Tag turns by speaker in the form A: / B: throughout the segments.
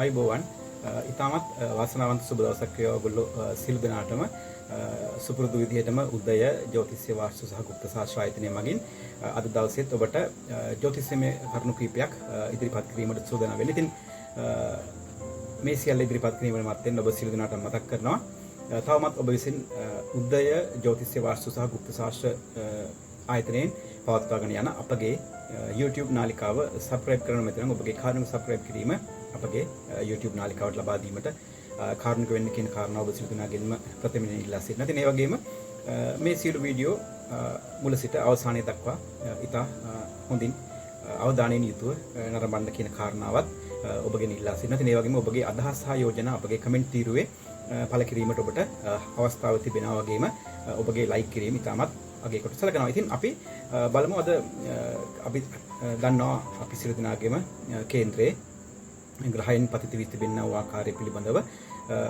A: අයිබෝවන් ඉතාමත් වාසනාවන්ත සුබ දවසක් වේවා ඔයගොල්ලෝ සියලු දෙනාටම සුපුරුදු විදිහටම උදය ජ්‍යොතිෂ්‍ය වාස්තු සහ ගුප්ත ශාස්ත්‍ර ආයතනය මගින් අද දවසේත් ඔබට ජ්‍යොතිෂ්‍යමය කරුණු කිහිපයක් ඉදිරිපත් කිරීමට සූදානම් වෙන්නේ. ඉතින් මේ සියල්ල ඉදිරිපත් කිරීමෙන් මත්තෙන් ඔබ සියලු දෙනාට මතක් කරනවා තවමත් ඔබ විසින් උදය ජ්‍යොතිෂ්‍ය වාස්තු සහ ගුප්ත ශාස්ත්‍ර ආයතනයෙන් පවත්වාගෙන යන අපගේ YouTube නාලිකාව සබ්ස්ක්‍රයිබ් කරන මෙතන ඔබගේ කාර්යම සබ්ස්ක්‍රයිබ් කිරීම අපගේ YouTube නාලිකාවට ලබා දීමට කාරණක වෙන්න කියන කාරණාව ඔබ සියලු දෙනාගෙන්ම ප්‍රථමයෙන් ඉල්ලා සිටිනවා. ඉතින් ඒ වගේම මේ සියලු වීඩියෝ මුල සිට අවසානය දක්වා ඉතා හොඳින් අවධානයෙන් යුතුව නරඹන්න කියන කාරණාවත් ඔබගෙන් ඉල්ලා සිටිනවා. ඉතින් ඒ වගේම ඔබගේ අදහස් සහ යෝජනා අපගේ කමෙන්ට් තීරුවේ පළ කිරීමට ඔබට අවස්ථාව තිබෙනවා. වගේම ඔබගේ ලයික් කිරීම ඉතාමත් අගේ කොට සලකනවා. ඉතින් අපි බලමු අද අපි දන්නවා අපි සියලු දෙනාගේම කේන්ද්‍රයේ ග්‍රහයන් පතිත වී තිබෙනා වූ ආකාරය පිළිබඳව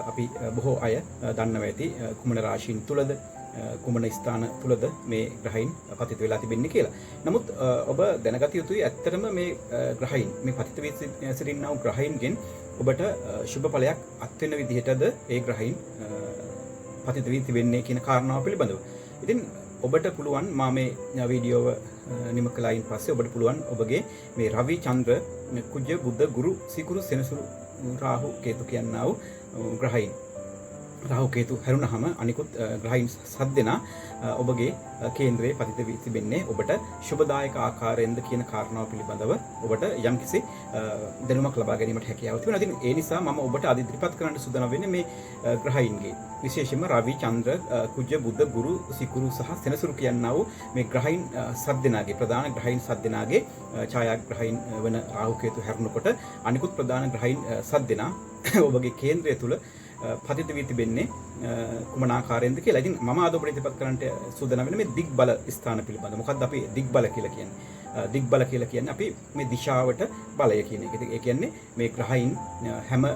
A: අපි බොහෝ අය දන්නවා ඇති කුමන රාශීන් තුලද කුමන ස්ථාන තුලද මේ ග්‍රහයන් පතිත වෙලා තිබෙන්නේ කියලා. නමුත් ඔබ දැනගත යුතුයි ඇත්තටම මේ ග්‍රහයන් මේ පතිත වී සිටිනා වූ ග්‍රහයන්ගෙන් ඔබට සුබ ඵලයක් අත් වෙන විදිහටද ඒ ග්‍රහයන් පතිත වී තිබෙන්නේ කියන කාරණාව පිළිබඳව. ඉතින් ඔබට පුළුවන් මා මේ වීඩියෝව නිම කළායින් පස්සේ ඔබට පුළුවන් ඔබගේ මේ රවි චන්ද්‍ර කුජ බුද්ධ ගුරු සිකුරු සෙනසුරු රාහු කේතු කියනා වූ ග්‍රහයන් රාහු කේතු හැරුණාම අනිකුත් ග්‍රහයන් සත් දෙනා ඔබගේ කේන්ද්‍රයේ පතිත වී තිබෙන්නේ ඔබට සුබදායක ආකාරයෙන්ද කියන කාරණාව පිළිබඳව ඔබට යම්කිසි දැනුමක් ලබා ගැනීමට හැකියාව තිබෙනවා. ඉතින් ඒ නිසා මම ඔබට අද ඉදිරිපත් කරන්න සූදානම් වෙන්නේ මේ ග්‍රහයන්ගේ විශේෂයෙන්ම රවි චන්ද්‍ර කුජ බුද්ධ ගුරු සිකුරු සහ සෙනසුරු කියනා වූ මේ ග්‍රහයන් සත් දෙනාගේ ප්‍රධාන ග්‍රහයන් සත් දෙනාගේ ඡායාග්‍රහයන් වන රාහු කේතු හැරුණකොට අනිකුත් ප්‍රධාන ග්‍රහයන් සත් දෙනා ඔබගේ කේන්ද්‍රය තුල පතිත වී තිබෙන්නේ කුමන ආකාරයෙන්ද කියලා. ඉතින් මම අද ඔබට ඉදිරිපත් කරන්නට සූදානම් වෙන්නේ මේ දිග්බල ස්ථාන පිළිබඳව. මොකක්ද අපි දිග්බල කියලා කියන්නේ? දිග්බල කියලා කියන්නේ අපි මේ දිශාවට බලය කියන එක. ඒ කියන්නේ මේ ග්‍රහයන් හැම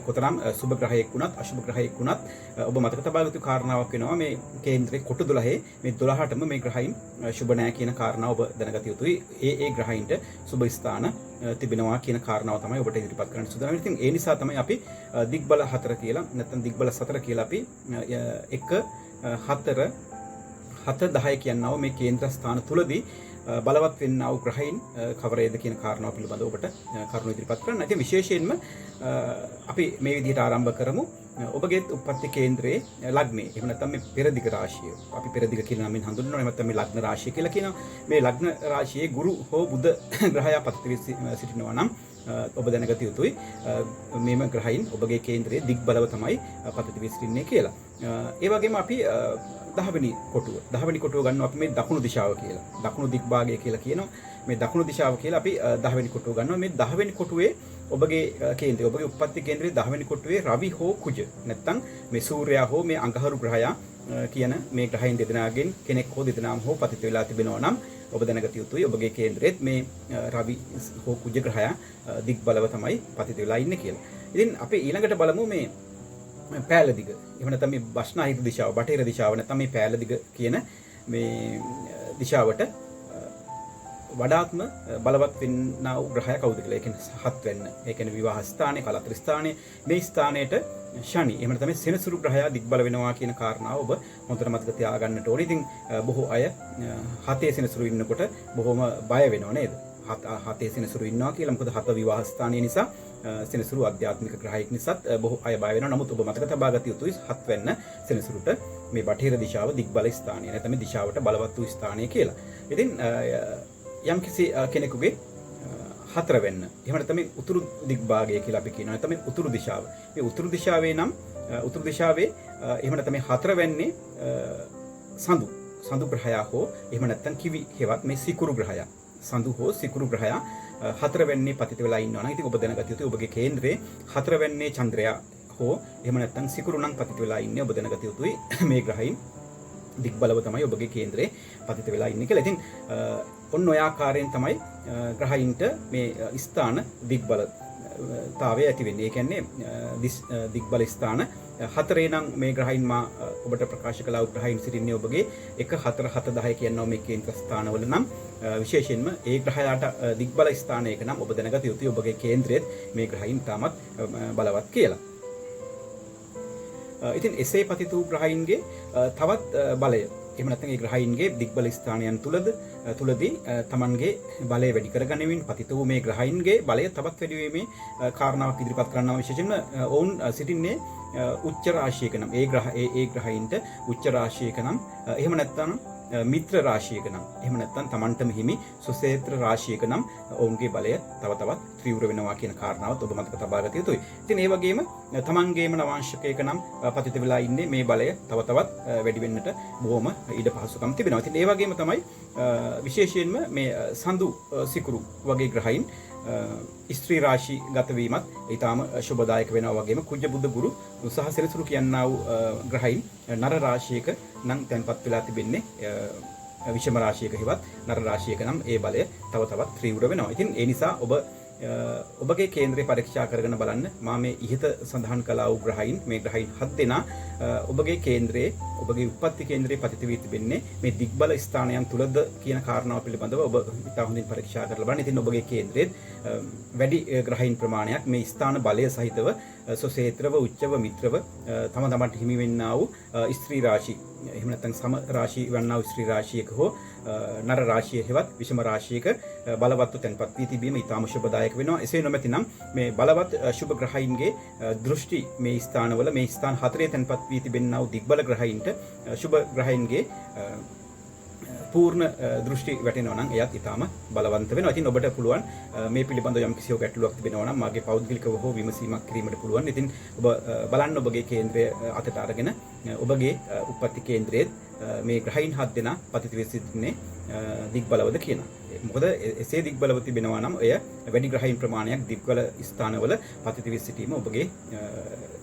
A: කොතරම් සුබ ග්‍රහයෙක් වුණත් අසුබ ග්‍රහයෙක් වුණත් ඔබ මතක තබා ගන්න කාරණාවක් වෙනවා මේ කේන්ද්‍රේ කොටු 12 මේ 12ටම මේ ග්‍රහයන් සුබ නැහැ කියන කාරණාව ඔබ දැනගත යුතුයි. ඒ ග්‍රහයින්ට සුබ ස්ථාන තිබෙනවා කියන කාරණාව තමයි ඔබට ඉදිරිපත් කරන්න සූදානම් වෙන්නේ. ඉතින් ඒ නිසා තමයි අපි දිග්බල 4 කියලා නැත්නම් දිග්බල 4 කියලා අපි 1 4 7-10 කියනවා මේ කේන්ද්‍ර ස්ථාන තුලදී බලවත් වෙන්නා වූ ග්‍රහයන් කවරේද කියන කාරණාව පිළිබඳව ඔබට කරුණු ඉදිරිපත් කරන්න. ඉතින් විශේෂයෙන්ම අපි මේ විදිහට ආරම්භ කරමු. ඔබගේ උප්පත්ති කේන්ද්‍රයේ ලග්නේ එහෙම නැත්නම් මේ පෙරදිග රාශිය. අපි පෙරදිග කියලා නමින් හඳුන්වනවා. එහෙම නැත්නම් මේ ලග්න රාශිය කියලා කියනවා. මේ ලග්න රාශියේ ගුරු හෝ බුධ ග්‍රහය පතිත වී සිටිනවා නම් ඔබ දැනගත යුතුයි මේම ග්‍රහයන් ඔබගේ කේන්ද්‍රයේ දිග්බලව තමයි පතිත වී සිටින්නේ කියලා. ඒ වගේම අපි 10 වෙනි කොටුව ගන්නවා අපි මේ දකුණු දිශාව කියලා. දකුණු දිග්භාගය කියලා කියනවා. මේ දකුණු දිශාව කියලා අපි 10 වෙනි කොටුව ගන්නවා. මේ 10 වෙනි කොටුවේ ඔබගේ කේන්ද්‍රය ඔබගේ උප්පත්ති කේන්ද්‍රයේ 10 වෙනි කොටුවේ රවි හෝ කුජ නැත්නම් මේ සූර්යයා හෝ මේ අඟහරු ග්‍රහයා කියන මේ ග්‍රහයන් දෙදෙනාගෙන් කෙනෙක් හෝ දෙදෙනාම හෝ පතිත වෙලා තිබෙනවා නම් ඔබ දැනගත යුතුයි ඔබගේ කේන්ද්‍රයේත් මේ රවි හෝ කුජ ග්‍රහයා දිග්බලව තමයි පතිත වෙලා ඉන්නේ කියලා. ඉතින් අපි ඊළඟට බලමු මේ පෑල දිග. එහෙම නැත්නම් මේ බස්නාහිර දිශාව, බටහිර දිශාව නැත්නම් මේ පෑල දිග කියන මේ දිශාවට වඩාත්ම බලවත් වෙන්නා වූ ග්‍රහය කවුද කියලා. ඒ කියන්නේ 7 වෙන්න. ඒ කියන්නේ විවාහ ස්ථානයේ, කලත්‍ර ස්ථානයේ මේ ස්ථානයේට ශනි. එහෙම නැත්නම් මේ සෙනසුරු ග්‍රහය දිග්බල වෙනවා කියන කාරණාව ඔබ හොඳට මතක තියාගන්නට ඕනේ. ඉතින් බොහෝ අය 7 සෙනසුරු ඉන්නකොට බොහොම බය වෙනව නේද? 7 සෙනසුරු ඉන්නවා කියලා. මොකද 7 විවාහ ස්ථානයේ නිසා සෙනසුරු ආධ්‍යාත්මික ග්‍රහයෙක් නිසාත් බොහෝ අය බය වෙනවා. නමුත් ඔබ මතක තබා ගත යුතුයි 7 වෙන්න සෙනසුරුට මේ බටහිර දිශාව දිග්බල ස්ථානය නැත්නම් මේ දිශාවට බලවත් වූ ස්ථානය කියලා. ඉතින් යම්කිසි කෙනෙකුගේ 4 වෙන්න එහෙම නැත්නම් මේ උතුරු දිග්භාගය කියලා අපි කියනවා. නැත්නම් මේ උතුරු දිශාව. මේ උතුරු දිශාවේ නම් උතුරු දිශාවේ එහෙම නැත්නම් මේ 4 වෙන්නේ සඳු ග්‍රහයා හෝ එහෙම නැත්නම් කිවි හේවත් මේ සිකුරු ග්‍රහයා සඳු හෝ සිකුරු ග්‍රහයා 4 වෙන්නේ පතිත වෙලා ඉන්නවා නම් ඉතින් ඔබ දැනගත යුතුයි ඔබගේ කේන්ද්‍රයේ 4 වෙන්නේ චන්ද්‍රයා හෝ එහෙම නැත්නම් සිකුරු නම් පතිත වෙලා ඉන්නේ. ඔබ දැනගත යුතුයි මේ ග්‍රහයන් දිග්බලව තමයි ඔබගේ කේන්ද්‍රයේ පතිත වෙලා ඉන්නේ කියලා. ඉතින් ඔන්න ඔය ආකාරයෙන් තමයි ග්‍රහයින්ට මේ ස්ථාන දිග්බල තාවය ඇති වෙන්නේ. ඒ කියන්නේ දිග්බල ස්ථාන 4 නම් මේ ග්‍රහයින් මා ඔබට ප්‍රකාශ කළ ග්‍රහයින් සිටින්නේ ඔබගේ 1 4 7 10 කියනවා මේ කේන්ද්‍ර ස්ථානවල නම් විශේෂයෙන්ම ඒ ග්‍රහයාට දිග්බල ස්ථානයක නම් ඔබ දැනගත යුතුයි ඔබගේ කේන්ද්‍රයේත් මේ ග්‍රහයින් තාමත් බලවත් කියලා. ඉතින් එසේ පතිත වූ ග්‍රහයින්ගේ තවත් බලය එහෙම නැත්නම් ඒ ග්‍රහයින්ගේ දිග්බල ස්ථානයන් තුලදී තමන්ගේ බලය වැඩි කරගැනීමෙන් පතිත වූ මේ ග්‍රහයින්ගේ බලය තවත් වැඩි වීමේ කාරණාවක් ඉදිරිපත් කරනවා. විශේෂයෙන්ම ඔවුන් සිටින්නේ උච්ච රාශියක නම් ඒ ග්‍රහයින්ට උච්ච රාශියක නම් එහෙම නැත්නම් මිත්‍ර රාශියක නම් එහෙම නැත්නම් තමන්ටම හිමි සුසේත්‍ර රාශියක නම් ඔවුන්ගේ බලය තව තවත් තීව්‍ර වෙනවා කියන කාරණාවත් ඔබ මතක තබා ගත යුතුයි. ඉතින් ඒ වගේම තමන්ගේම නවාංශකයක නම් පතිත වෙලා ඉන්නේ මේ බලය තව තවත් වැඩි වෙන්නට බොහොම ඉඩ පහසුකම් තිබෙනවා. ඉතින් ඒ වගේම තමයි විශේෂයෙන්ම මේ සඳු සිකුරු වගේ ග්‍රහයින් ස්ත්‍රී රාශි ගත වීමත් ඊටාම ශුභදායක වෙනවා. වගේම කුජ බුද්ධ ගුරු සහ සෙනසුරු කියනා වූ ග්‍රහයින් නර රාශියක නම් තැන්පත් වෙලා තිබෙන්නේ විෂම රාශියක හිවත් නර රාශියක නම් ඒ බලය තව තවත් තීව්‍ර වෙනවා. ඉතින් ඒ නිසා ඔබගේ කේන්ද්‍රය පරීක්ෂා කරගෙන බලන්න. මා මේ ඉහත සඳහන් කළා වූ ග්‍රහයින් මේ ග්‍රහයින් 7 දෙනා ඔබගේ කේන්ද්‍රයේ ඔබගේ උප්පත්ති කේන්ද්‍රයේ පතිත වී තිබෙන්නේ මේ දිග්බල ස්ථානයන් තුලද කියන කාරණාව පිළිබඳව ඔබ ඉතා හොඳින් පරීක්ෂා කරලා බලන්න. ඉතින් ඔබගේ කේන්ද්‍රයේ වැඩි ග්‍රහයින් ප්‍රමාණයක් මේ ස්ථාන බලය සහිතව සොසේත්‍රව උච්චව මිත්‍රව තම තමන්ට හිමි වෙන්නා වූ ස්ත්‍රී රාශි එහෙම නැත්නම් සම රාශි වන්නා වූ ස්ත්‍රී රාශියක හෝ නර රාශිය හෙවත් විෂම රාශියක බලවත්ව තැන්පත් වී තිබීම ඉතාම ශුභදායක වෙනවා. එසේ නොමැතිනම් මේ බලවත් ශුභ ග්‍රහයින්ගේ දෘෂ්ටි මේ ස්ථානවල මේ ස්ථාන 4 තැන්පත් වී තිබෙනා වූ දිග්බල ග්‍රහයින්ට ශුභ ග්‍රහයින්ගේ පූර්ණ දෘෂ්ටි වැටෙනවා නම් එයත් ඊටාම බලවන්ත වෙනවා. ඉතින් ඔබට පුළුවන් මේ පිළිබඳව යම් කිසි ගැටලුවක් තිබෙනවා නම් මාගේ පෞද්ගලිකව හෝ විමසීමක් කිරීමට පුළුවන්. ඉතින් ඔබ බලන්න ඔබගේ කේන්ද්‍රය අතට අරගෙන ඔබගේ උප්පත්ති කේන්ද්‍රයේ මේ ග්‍රහයින් 7 දෙනා පතිත වෙ සිටින්නේ දිග්බලවද කියනවා. මොකද එසේ දිග්බලව තිබෙනවා නම් එය වැඩි ග්‍රහයින් ප්‍රමාණයක් දිග්බල ස්ථානවල පතිත වෙ සිටීම ඔබගේ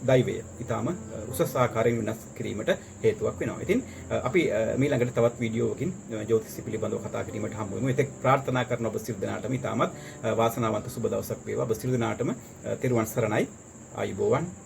A: දෛවය ඊටාම උසස් ආකාරයෙන් වෙනස් කිරීමට හේතුවක් වෙනවා. ඉතින් අපි ඊළඟට තවත් වීඩියෝවකින් ජ්‍යොතිෂය පිළිබඳව කතා කිරීමට හම්බ වෙමු. ඒත් ප්‍රාර්ථනා කරන ඔබ සියලු දෙනාටම ඊටමත් වාසනාවන්ත සුබ දවසක් වේවා. ඔබ සියලු දෙනාටම තෙරුවන් සරණයි. ආයුබෝවන්.